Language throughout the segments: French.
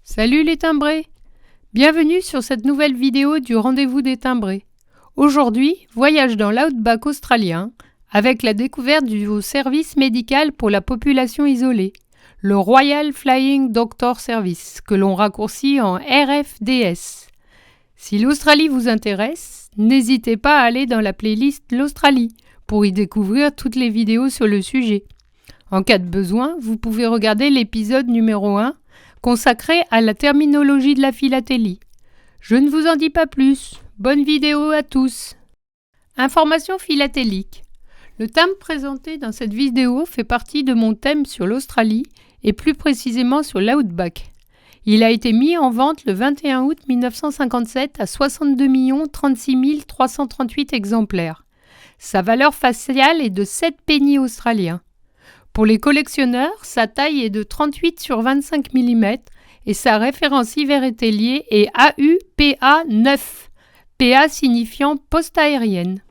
Salut les timbrés! Bienvenue sur cette nouvelle vidéo du Rendez-vous des timbrés. Aujourd'hui, voyage dans l'outback australien avec la découverte du service médical pour la population isolée, le Royal Flying Doctor Service, que l'on raccourcit en RFDS. Si l'Australie vous intéresse, n'hésitez pas à aller dans la playlist L'Australie pour y découvrir toutes les vidéos sur le sujet. En cas de besoin, vous pouvez regarder l'épisode numéro 1 consacré à la terminologie de la philatélie. Je ne vous en dis pas plus. Bonne vidéo à tous. Information philatélique. Le thème présenté dans cette vidéo fait partie de mon thème sur l'Australie et plus précisément sur l'outback. Il a été mis en vente le 21 août 1957 à 62 36 338 exemplaires. Sa valeur faciale est de 7 pennies australiens. Pour les collectionneurs, sa taille est de 38 sur 25 mm et sa référence Iver-Etellier est AUPA9, PA signifiant poste aérienne.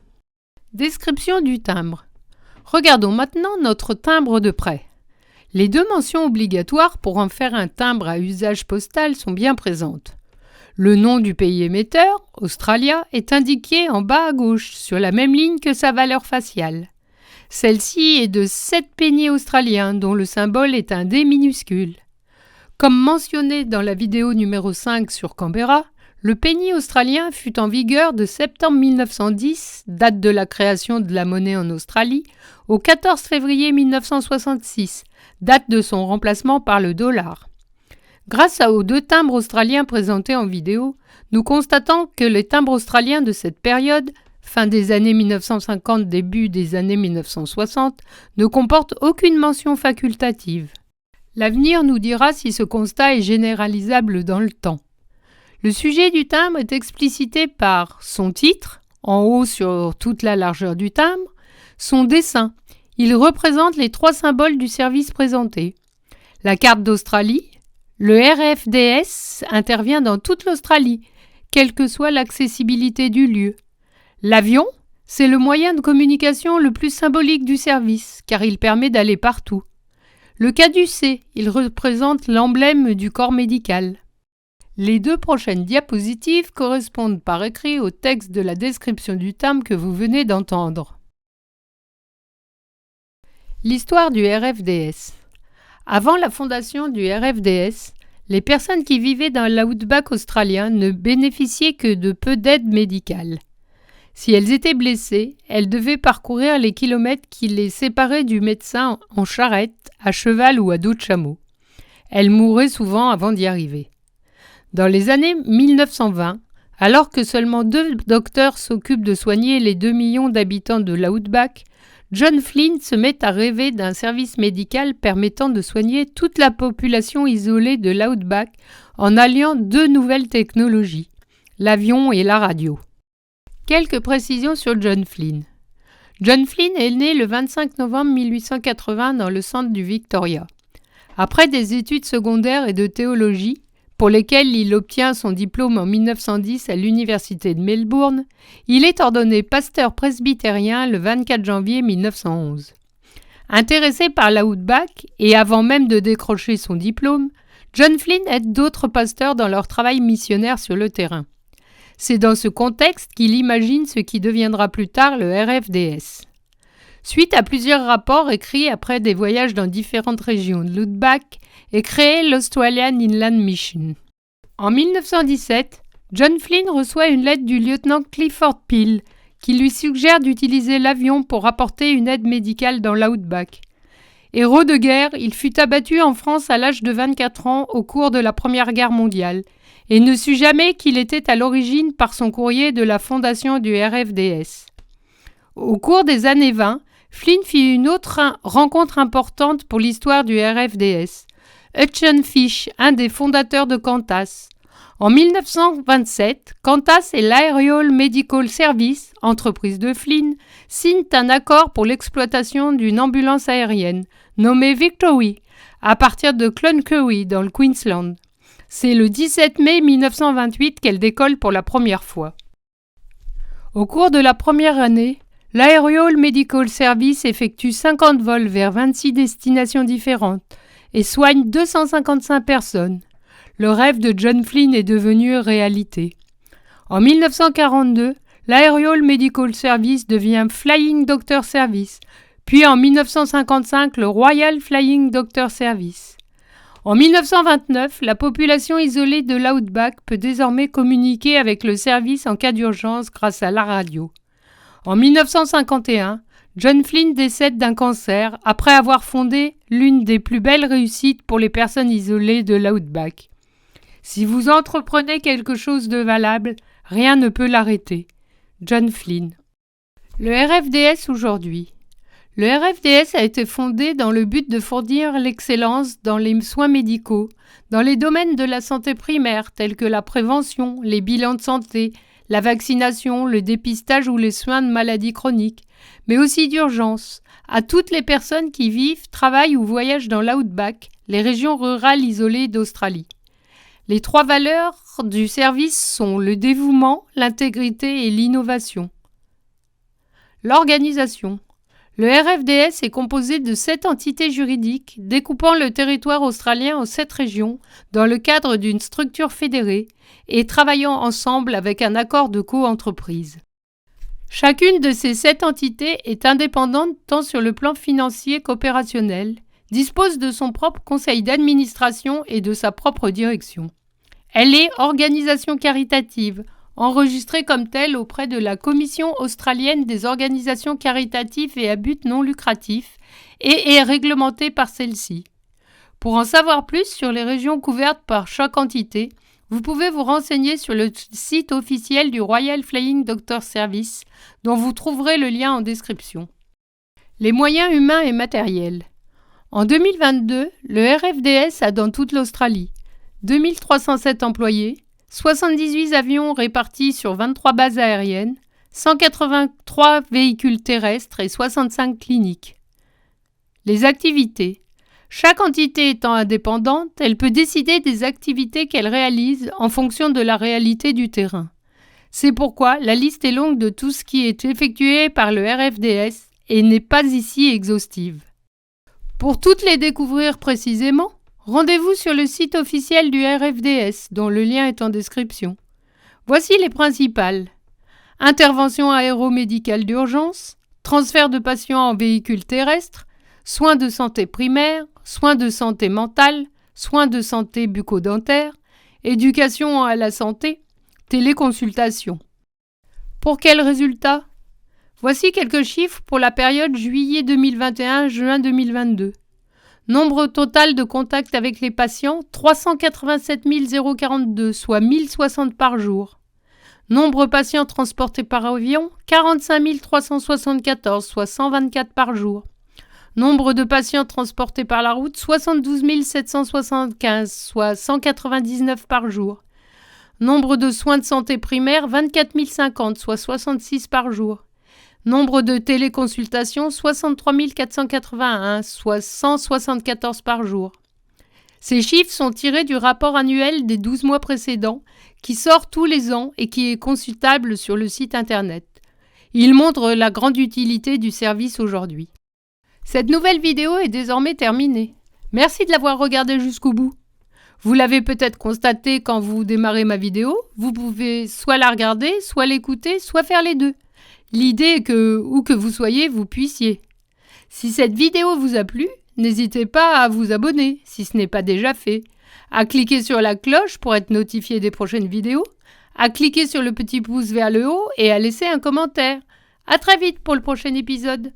Description du timbre. Regardons maintenant notre timbre de près. Les deux mentions obligatoires pour en faire un timbre à usage postal sont bien présentes. Le nom du pays émetteur, Australia, est indiqué en bas à gauche sur la même ligne que sa valeur faciale. Celle-ci est de 7 pennies australiens dont le symbole est un D minuscule. Comme mentionné dans la vidéo numéro 5 sur Canberra, le penny australien fut en vigueur de septembre 1910, date de la création de la monnaie en Australie, au 14 février 1966, date de son remplacement par le dollar. Grâce aux deux timbres australiens présentés en vidéo, nous constatons que les timbres australiens de cette période, fin des années 1950, début des années 1960, ne comportent aucune mention facultative. L'avenir nous dira si ce constat est généralisable dans le temps. Le sujet du timbre est explicité par son titre, en haut sur toute la largeur du timbre, son dessin. Il représente les 3 symboles du service présenté. La carte d'Australie. Le RFDS intervient dans toute l'Australie, quelle que soit l'accessibilité du lieu. L'avion, c'est le moyen de communication le plus symbolique du service, car il permet d'aller partout. Le caducée, il représente l'emblème du corps médical. Les 2 prochaines diapositives correspondent par écrit au texte de la description du timbre que vous venez d'entendre. L'histoire du RFDS. Avant la fondation du RFDS, les personnes qui vivaient dans l'outback australien ne bénéficiaient que de peu d'aide médicale. Si elles étaient blessées, elles devaient parcourir les kilomètres qui les séparaient du médecin en charrette, à cheval ou à dos de chameau. Elles mouraient souvent avant d'y arriver. Dans les années 1920, alors que seulement 2 docteurs s'occupent de soigner les 2 millions d'habitants de l'outback, John Flynn se met à rêver d'un service médical permettant de soigner toute la population isolée de l'outback en alliant 2 nouvelles technologies, l'avion et la radio. Quelques précisions sur John Flynn. John Flynn est né le 25 novembre 1880 dans le centre du Victoria. Après des études secondaires et de théologie, pour lesquelles il obtient son diplôme en 1910 à l'université de Melbourne, il est ordonné pasteur presbytérien le 24 janvier 1911. Intéressé par l'outback et avant même de décrocher son diplôme, John Flynn aide d'autres pasteurs dans leur travail missionnaire sur le terrain. C'est dans ce contexte qu'il imagine ce qui deviendra plus tard le RFDS. Suite à plusieurs rapports écrits après des voyages dans différentes régions de l'outback, est créé l'Australian Inland Mission. En 1917, John Flynn reçoit une lettre du lieutenant Clifford Peel qui lui suggère d'utiliser l'avion pour apporter une aide médicale dans l'outback. Héros de guerre, il fut abattu en France à l'âge de 24 ans au cours de la Première Guerre mondiale et ne sut jamais qu'il était à l'origine par son courrier de la fondation du RFDS. Au cours des années 20, Flynn fit une autre rencontre importante pour l'histoire du RFDS. Hutton Fish, un des fondateurs de Qantas. En 1927, Qantas et l'Aerial Medical Service, entreprise de Flynn, signent un accord pour l'exploitation d'une ambulance aérienne, nommée Victory, à partir de Cloncurry, dans le Queensland. C'est le 17 mai 1928 qu'elle décolle pour la première fois. Au cours de la première année, l'Aerial Medical Service effectue 50 vols vers 26 destinations différentes et soigne 255 personnes. le rêve de John Flynn est devenu réalité. En 1942, l'Aerial Medical Service devient Flying Doctor Service, puis en 1955, le Royal Flying Doctor Service. En 1929, la population isolée de l'Outback peut désormais communiquer avec le service en cas d'urgence grâce à la radio. En 1951, John Flynn décède d'un cancer après avoir fondé l'une des plus belles réussites pour les personnes isolées de l'Outback. Si vous entreprenez quelque chose de valable, rien ne peut l'arrêter. John Flynn. Le RFDS aujourd'hui. Le RFDS a été fondé dans le but de fournir l'excellence dans les soins médicaux, dans les domaines de la santé primaire tels que la prévention, les bilans de santé, la vaccination, le dépistage ou les soins de maladies chroniques, mais aussi d'urgence, à toutes les personnes qui vivent, travaillent ou voyagent dans l'Outback, les régions rurales isolées d'Australie. Les 3 valeurs du service sont le dévouement, l'intégrité et l'innovation. L'organisation. Le RFDS est composé de 7 entités juridiques découpant le territoire australien en 7 régions dans le cadre d'une structure fédérée et travaillant ensemble avec un accord de co-entreprise. Chacune de ces 7 entités est indépendante tant sur le plan financier qu'opérationnel, dispose de son propre conseil d'administration et de sa propre direction. Elle est organisation caritative, enregistrée comme telle auprès de la Commission australienne des organisations caritatives et à but non lucratif et est réglementée par celle-ci. Pour en savoir plus sur les régions couvertes par chaque entité, vous pouvez vous renseigner sur le site officiel du Royal Flying Doctor Service, dont vous trouverez le lien en description. Les moyens humains et matériels. En 2022, le RFDS a dans toute l'Australie 2307 employés, 78 avions répartis sur 23 bases aériennes, 183 véhicules terrestres et 65 cliniques. Les activités. Chaque entité étant indépendante, elle peut décider des activités qu'elle réalise en fonction de la réalité du terrain. C'est pourquoi la liste est longue de tout ce qui est effectué par le RFDS et n'est pas ici exhaustive. Pour toutes les découvrir précisément, rendez-vous sur le site officiel du RFDS, dont le lien est en description. Voici les principales. Intervention aéromédicale d'urgence, transfert de patients en véhicule terrestre, soins de santé primaire, soins de santé mentale, soins de santé bucco-dentaire, éducation à la santé, téléconsultation. Pour quels résultats? Voici quelques chiffres pour la période juillet 2021-juin 2022. Nombre total de contacts avec les patients, 387 042, soit 1060 par jour. Nombre patients transportés par avion, 45 374, soit 124 par jour. Nombre de patients transportés par la route, 72 775, soit 199 par jour. Nombre de soins de santé primaire, 24 050, soit 66 par jour. Nombre de téléconsultations, 63 481, soit 174 par jour. Ces chiffres sont tirés du rapport annuel des 12 mois précédents, qui sort tous les ans et qui est consultable sur le site internet. Il montre la grande utilité du service aujourd'hui. Cette nouvelle vidéo est désormais terminée. Merci de l'avoir regardée jusqu'au bout. Vous l'avez peut-être constaté quand vous démarrez ma vidéo, vous pouvez soit la regarder, soit l'écouter, soit faire les deux. L'idée est que, où que vous soyez, vous puissiez. Si cette vidéo vous a plu, n'hésitez pas à vous abonner, si ce n'est pas déjà fait, à cliquer sur la cloche pour être notifié des prochaines vidéos, à cliquer sur le petit pouce vers le haut et à laisser un commentaire. À très vite pour le prochain épisode.